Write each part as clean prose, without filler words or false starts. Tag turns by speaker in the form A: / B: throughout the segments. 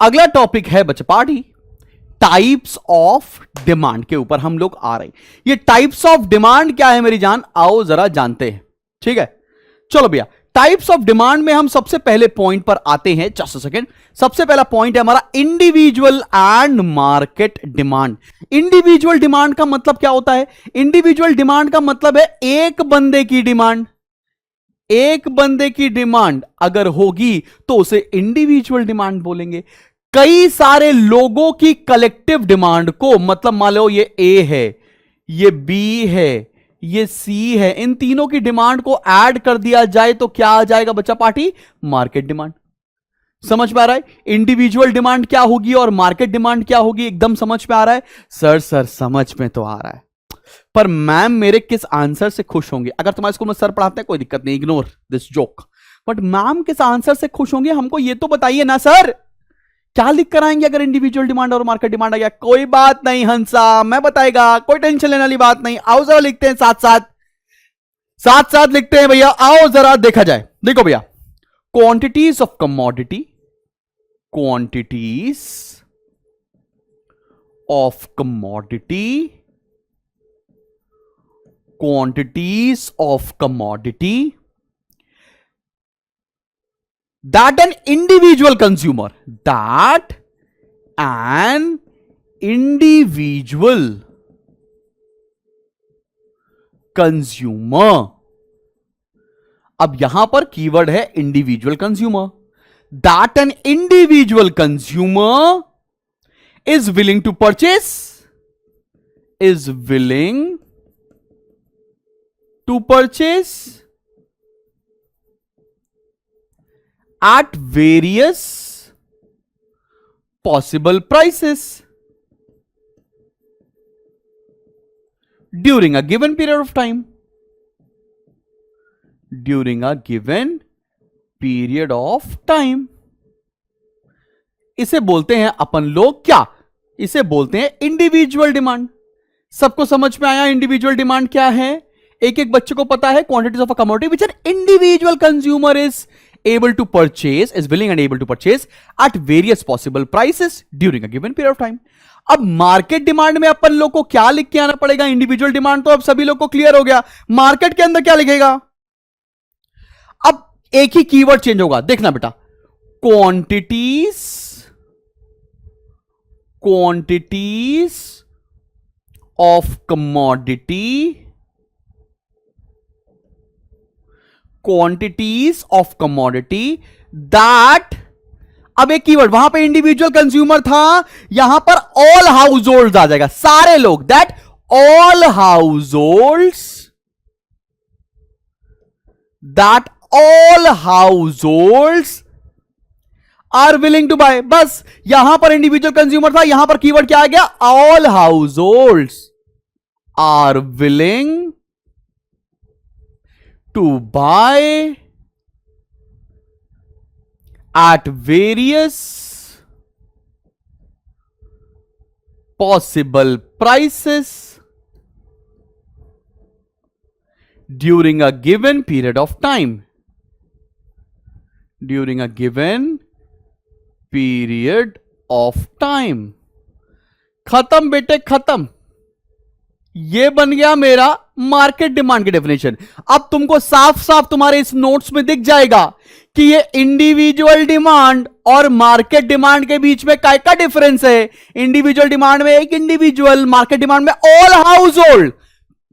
A: अगला टॉपिक है बच्चा पार्टी, टाइप्स ऑफ डिमांड के ऊपर हम लोग आ रहे हैं। ये टाइप्स ऑफ डिमांड क्या है मेरी जान, आओ जरा जानते हैं। ठीक है, चलो भैया, टाइप्स ऑफ डिमांड में हम सबसे पहले पॉइंट पर आते हैं। जस्ट अ सेकेंड, सबसे पहला पॉइंट है हमारा individual and market demand. Individual demand का मतलब क्या होता है? इंडिविजुअल डिमांड का मतलब है एक बंदे की डिमांड। एक बंदे की डिमांड अगर होगी तो उसे इंडिविजुअल डिमांड बोलेंगे। कई सारे लोगों की कलेक्टिव डिमांड को, मतलब मान लो ये ए है, ये बी है, ये सी है, इन तीनों की डिमांड को ऐड कर दिया जाए तो क्या आ जाएगा बच्चा पार्टी? Market demand. समझ में आ रहा है? इंडिविजुअल डिमांड क्या होगी और मार्केट डिमांड क्या होगी, एकदम समझ में आ रहा है? सर समझ में तो आ रहा है, पर मैम मेरे किस आंसर से खुश होंगे? अगर तुम्हारे स्कूल में सर पढ़ाते हैं कोई दिक्कत नहीं, ignore this joke, but ma'am किस आंसर से खुश होंगे हमको ये तो बताइए ना सर। क्या लिख कर आएंगे अगर इंडिविजुअल डिमांड और मार्केट डिमांड आ गया? कोई बात नहीं हंसा, मैं बताएगा, कोई टेंशन लेने वाली बात नहीं। आओ जरा लिखते हैं साथ साथ लिखते हैं भैया, आओ जरा देखा जाए। देखो भैया, quantities of commodity, quantities of commodity, quantities of commodity that an individual consumer अब यहां पर कीवर्ड है individual consumer. That an individual consumer is willing to purchase, is willing to purchase at various possible prices during a given period of time. During a given period of time. इसे बोलते हैं अपन लोग क्या? इसे बोलते हैं individual demand. सबको समझ में आया इंडिविजुअल डिमांड क्या है? एक एक बच्चे को पता है quantities of a commodity which an individual consumer is able to purchase, is willing and able to purchase at various possible prices during a given period of time. अब मार्केट डिमांड में अपन लोग को क्या लिख के आना पड़ेगा? इंडिविजुअल डिमांड तो अब सभी लोग को क्लियर हो गया, मार्केट के अंदर क्या लिखेगा? अब एक ही कीवर्ड चेंज होगा, देखना बेटा, quantities of commodity, quantities of commodity that, अब एक कीवर्ड, वहां पे इंडिविजुअल कंज्यूमर था, यहां पर ऑल हाउस होल्ड आ जाएगा, सारे लोग, that all households are willing to buy. बस यहां पर इंडिविजुअल कंज्यूमर था, यहां पर कीवर्ड क्या आ गया? All households are willing to buy at various possible prices during a given period of time. During a given period of time. खत्म बेटे खत्म, ये बन गया मेरा मार्केट डिमांड की डेफिनेशन। अब तुमको साफ साफ तुम्हारे इस नोट्स में दिख जाएगा कि ये इंडिविजुअल डिमांड और मार्केट डिमांड के बीच में काय का डिफरेंस है। इंडिविजुअल डिमांड में एक इंडिविजुअल, मार्केट डिमांड में ऑल हाउस होल्ड।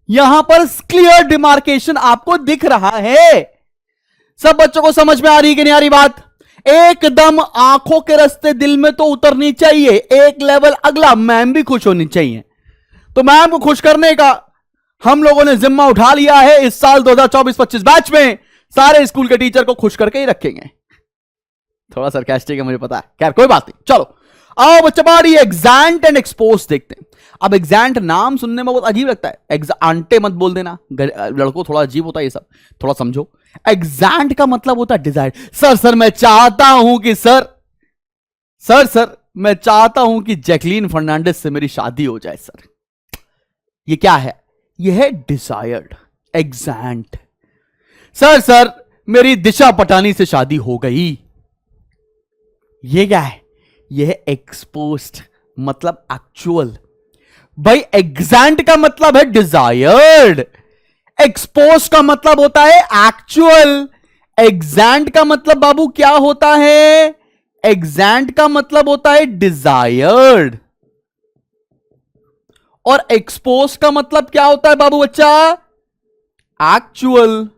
A: यहां पर क्लियर डिमार्केशन आपको दिख रहा है। सब बच्चों को समझ में आ रही कि नहीं आ रही बात? एकदम आंखों के रास्ते दिल में तो उतरनी चाहिए, एक लेवल अगला, मैम भी खुश होनी चाहिए। तो मैम को खुश करने का हम लोगों ने जिम्मा उठा लिया है। इस साल 2024-25 बैच में सारे स्कूल के टीचर को खुश करके ही रखेंगे। थोड़ा सरकास्टिक है मुझे पता है, खैर कोई बात नहीं। चलो आओ बच्चा बारी एग्जांट एंड एक्सपोज देखते हैं। अब एग्जांट नाम सुनने में बहुत अजीब लगता है, एग्जांटे मत बोल देना, लड़कों थोड़ा अजीब होता है ये सब, थोड़ा समझो। एग्जांट का मतलब होता है डिजायर। सर मैं चाहता हूं कि सर मैं चाहता हूं कि जैकलीन फर्नांडिस से मेरी शादी हो जाए सर। ये क्या है? ये है डिजायर्ड, एग्जांट। सर मेरी दिशा पटानी से शादी हो गई। ये क्या है? यह है एक्सपोज्ड मतलब एक्चुअल। भाई एग्जैक्ट का मतलब है डिजायर्ड, एक्सपोज का मतलब होता है एक्चुअल। एग्जैक्ट का मतलब बाबू क्या होता है? एग्जैक्ट का मतलब होता है डिजायर्ड। और एक्सपोज का मतलब क्या होता है बाबू बच्चा? एक्चुअल।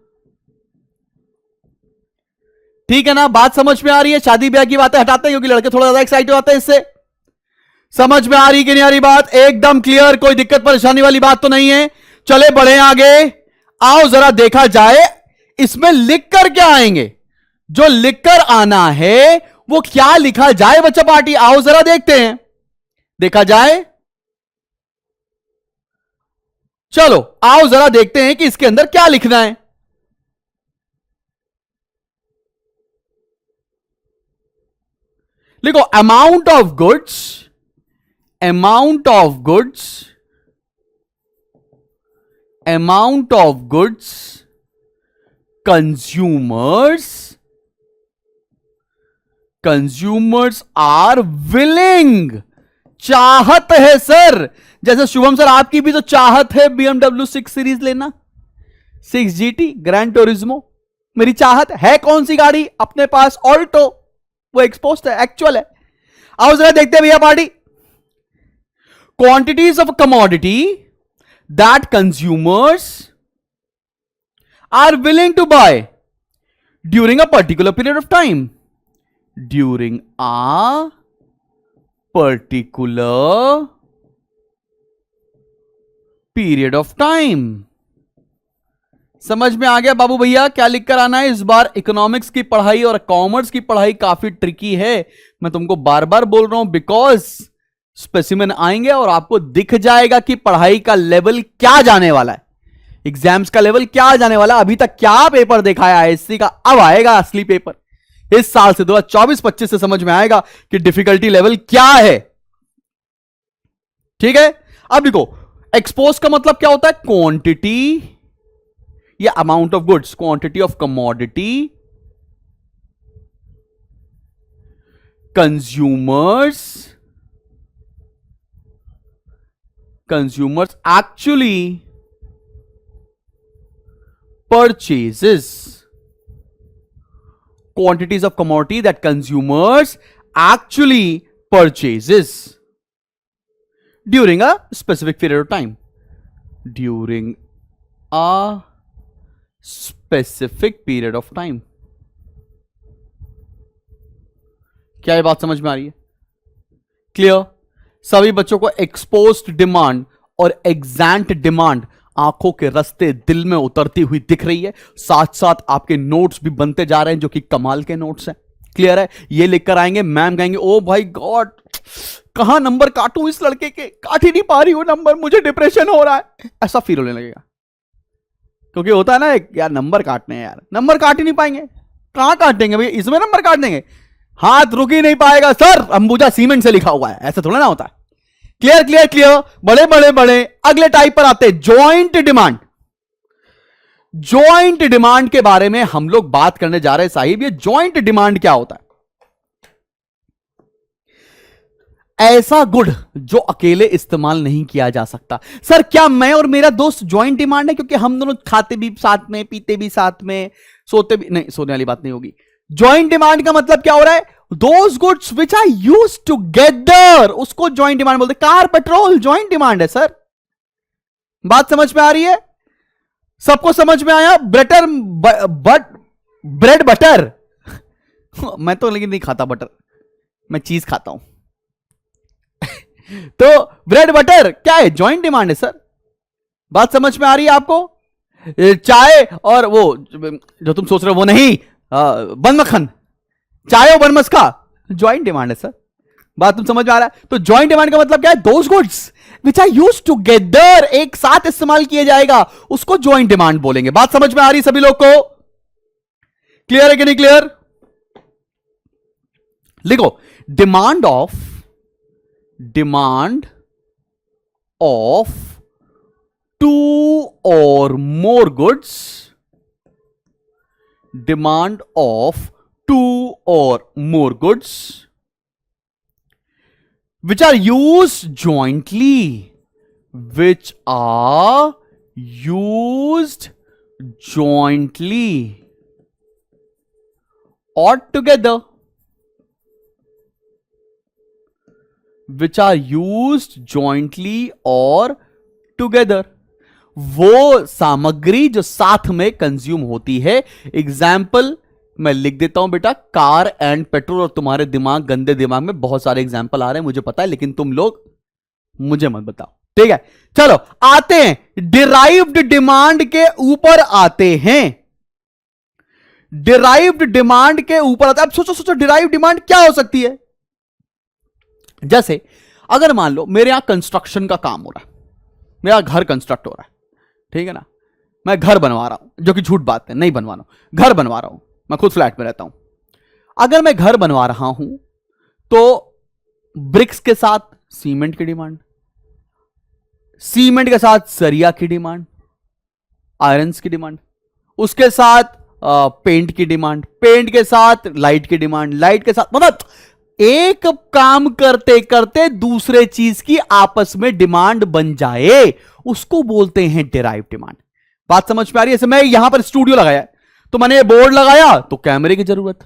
A: ठीक है ना? बात समझ में आ रही है? शादी ब्याह की बातें हटाते हैं क्योंकि लड़के थोड़ा ज्यादा एक्साइटेड होते हैं इससे। समझ में आ रही कि नहीं आ रही बात? एकदम क्लियर, कोई दिक्कत परेशानी वाली बात तो नहीं है। चले बढ़े आगे, आओ जरा देखा जाए इसमें लिख कर क्या आएंगे। जो लिख कर आना है वो क्या लिखा जाए बच्चा पार्टी? आओ जरा देखते हैं, देखा जाए। चलो आओ जरा देखते हैं कि इसके अंदर क्या लिखना है। लिखो amount of goods, amount of goods, amount of goods consumers are willing। चाहत है सर, जैसे शुभम सर आपकी भी तो चाहत है BMW 6 सीरीज लेना, 6 GT ग्रैंड टूरिज्मो। मेरी चाहत है कौन सी गाड़ी अपने पास? ऑल्टो। वो एक्सपोज्ड है, एक्चुअल है। आओ जरा देखते हैं भैया party. Quantities of a commodity that consumers are willing to buy during a particular period of time. During a particular period of time. समझ में आ गया बाबू भैया क्या लिख कर आना है? इस बार इकोनॉमिक्स की पढ़ाई और कॉमर्स की पढ़ाई काफी ट्रिकी है, मैं तुमको बार बार बोल रहा हूं, बिकॉज स्पेसिमेन आएंगे और आपको दिख जाएगा कि पढ़ाई का लेवल क्या जाने वाला है, एग्जाम्स का लेवल क्या जाने वाला है। अभी तक क्या पेपर देखा है आईएससी का, अब आएगा असली पेपर इस साल से 2024-25 से समझ में आएगा कि डिफिकल्टी लेवल क्या है। ठीक है, अब देखो एक्सपोज का मतलब क्या होता है? क्वांटिटी या amount of goods, quantity of commodity consumers actually purchases, quantities of commodity that consumers actually purchases during a specific period of time, during a specific period of time। क्या ये बात समझ में आ रही है? क्लियर? सभी बच्चों को एक्सपोज्ड डिमांड और एग्जैक्ट डिमांड आंखों के रास्ते दिल में उतरती हुई दिख रही है। साथ साथ आपके नोट्स भी बनते जा रहे हैं जो कि कमाल के नोट्स हैं। क्लियर है? ये लिखकर आएंगे, मैम कहेंगे ओ भाई गॉड कहां नंबर काटूं इस लड़के के, काट ही नहीं पा रही हूं नंबर, मुझे डिप्रेशन हो रहा है, ऐसा फील होने लगेगा। क्योंकि होता है ना यार नंबर काटने हैं, यार नंबर काट ही नहीं पाएंगे, कहां काटेंगे भैया, इसमें नंबर काट देंगे, हाथ रुक ही नहीं पाएगा सर, अंबुजा सीमेंट से लिखा हुआ है, ऐसा थोड़ा ना होता है। क्लियर क्लियर क्लियर, बड़े बड़े बड़े। अगले टाइप पर आते हैं, जॉइंट डिमांड। जॉइंट डिमांड के बारे में हम लोग बात करने जा रहे हैं साहिब। ये जॉइंट डिमांड क्या होता है? ऐसा गुड जो अकेले इस्तेमाल नहीं किया जा सकता। सर क्या मैं और मेरा दोस्त जॉइंट डिमांड है क्योंकि हम दोनों खाते भी साथ में, पीते भी साथ में, सोते भी नहीं, सोने वाली बात नहीं होगी। जॉइंट डिमांड का मतलब क्या हो रहा है? Those goods which are used together, उसको जॉइंट डिमांड बोलते हैं। कार पेट्रोल जॉइंट डिमांड है सर। बात समझ में आ रही है? सबको समझ में आया? ब्रेड बटर मैं तो लेकिन नहीं खाता बटर, मैं चीज खाता हूं तो ब्रेड बटर क्या है? जॉइंट डिमांड है सर। बात समझ में आ रही है आपको? चाय और वो जो तुम सोच रहे हो वो नहीं, बन मक्खन, चाय और बन मस्का जॉइंट डिमांड है सर। बात तुम समझ में आ रहा है? तो जॉइंट डिमांड का मतलब क्या है? Those goods which are used together, एक साथ इस्तेमाल किया जाएगा, उसको जॉइंट डिमांड बोलेंगे। बात समझ में आ रही सभी लोग को? क्लियर है कि नहीं क्लियर? लिखो डिमांड ऑफ टू और more goods, demand of two और more goods which are used jointly, which are used jointly or together, which are used jointly or together. वो सामग्री जो साथ में कंज्यूम होती है. एग्जाम्पल मैं लिख देता हूं बेटा, कार एंड पेट्रोल. और तुम्हारे दिमाग, गंदे दिमाग में बहुत सारे एग्जाम्पल आ रहे हैं मुझे पता है, लेकिन तुम लोग मुझे मत बताओ. ठीक है, चलो आते हैं डिराइव्ड डिमांड के ऊपर आते हैं. डिराइव्ड डिमांड के ऊपर आता है. अब सोचो सोचो डिराइव्ड डिमांड क्या हो सकती है. जैसे अगर मान लो मेरे यहां कंस्ट्रक्शन का काम हो रहा है, मेरा घर कंस्ट्रक्ट हो रहा है, ठीक है ना, मैं घर बनवा रहा हूं, जो कि झूठ बात है, नहीं बनवा रहा हूं, घर बनवा रहा हूं, मैं खुद फ्लैट में रहता हूं. अगर मैं घर बनवा रहा हूं तो ब्रिक्स के साथ सीमेंट की डिमांड, सीमेंट के साथ सरिया की डिमांड, आयरन्स की डिमांड, उसके साथ पेंट की डिमांड, पेंट के साथ लाइट की डिमांड, लाइट के साथ, मतलब एक काम करते करते दूसरे चीज की आपस में डिमांड बन जाए, उसको बोलते हैं डिराइव डिमांड. बात समझ में आ रही है. जैसे मैं यहां पर स्टूडियो लगाया है, तो मैंने बोर्ड लगाया तो कैमरे की जरूरत,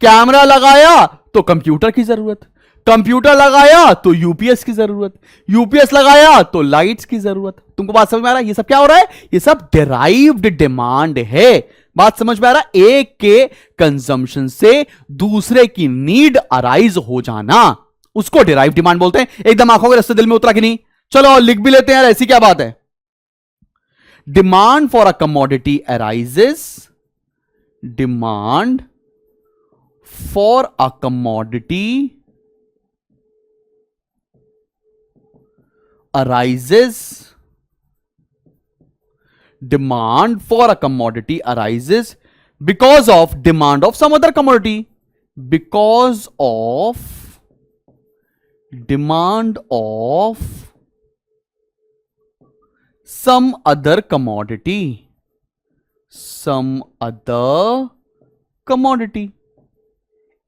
A: कैमरा लगाया तो कंप्यूटर की जरूरत, कंप्यूटर लगाया तो यूपीएस की जरूरत, यूपीएस लगाया तो लाइट्स की जरूरत. तुमको बात समझ में आ रहा है. ये सब क्या हो रहा है, ये सब डिराइव्ड डिमांड है. बात समझ में आ रहा है. एक के कंजम्पशन से दूसरे की नीड अराइज हो जाना, उसको डिराइव्ड डिमांड बोलते हैं. एकदम आंखों के रास्ते दिल में उतरा कि नहीं. चलो और लिख भी लेते हैं यार, ऐसी क्या बात है. Demand for a commodity arises, demand for a commodity arises, demand for a commodity arises because of demand of some other commodity, because of demand of some other commodity, some other commodity.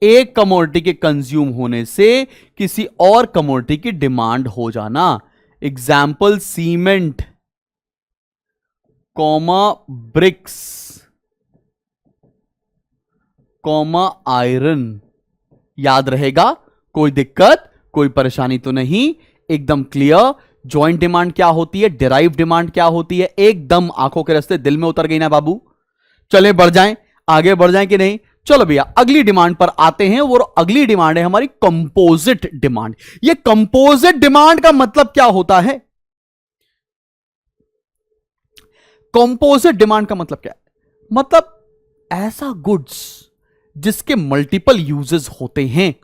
A: एक commodity के consume होने से किसी और commodity की demand हो जाना. Example cement, comma bricks, comma iron. याद रहेगा, कोई दिक्कत, कोई परेशानी तो नहीं, एकदम क्लियर. जॉइंट डिमांड क्या होती है, डिराइव डिमांड क्या होती है, एकदम आंखों के रास्ते दिल में उतर गई ना बाबू. चलें बढ़ जाएं, आगे बढ़ जाएं कि नहीं. चलो भैया अगली डिमांड पर आते हैं. वो अगली डिमांड है हमारी कंपोजिट डिमांड. ये कंपोजिट डिमांड का मतलब क्या होता है. कंपोजिट डिमांड का मतलब क्या है, मतलब ऐसा गुड्स जिसके मल्टीपल यूजेस होते हैं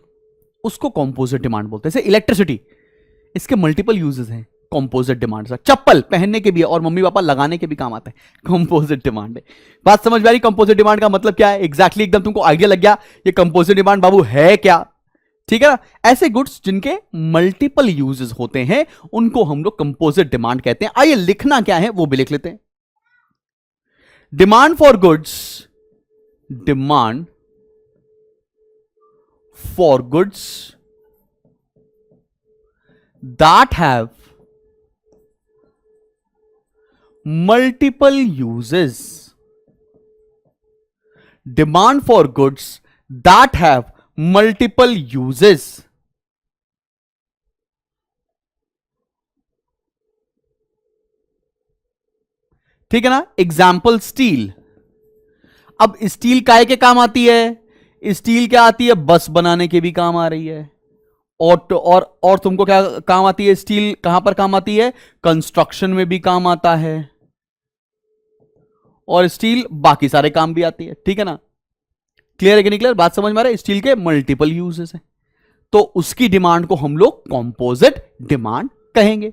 A: उसको कंपोजिट डिमांड बोलते हैं. जैसे इलेक्ट्रिसिटी, इसके मल्टीपल यूजेस हैं, कंपोजिट डिमांड. चप्पल पहनने के भी है और मम्मी पापा लगाने के भी काम आता है, कंपोजिट डिमांड है. बात समझ में आ रही. कंपोजिट डिमांड का मतलब क्या है, एग्जैक्टली एकदम तुमको आइडिया लग गया ये कंपोजिट डिमांड बाबू है क्या. ठीक है ना. ऐसे गुड्स जिनके मल्टीपल यूजेस होते हैं उनको हम लोग कंपोजिट डिमांड कहते हैं. आइए लिखना क्या है वो भी लिख लेते हैं. Demand for goods, demand for goods that have multiple uses, demand for goods that have multiple uses. ठीक है ना. Example steel. अब स्टील काहे के काम आती है, स्टील क्या आती है, बस बनाने के भी काम आ रही है. और तुमको क्या काम आती है, स्टील कहां पर काम आती है, कंस्ट्रक्शन में भी काम आता है, और स्टील बाकी सारे काम भी आती है. ठीक है ना. क्लियर है कि नहीं क्लियर, बात समझ में आ रहा है. स्टील के मल्टीपल यूजेस हैं तो उसकी डिमांड को हम लोग कंपोजिट डिमांड कहेंगे.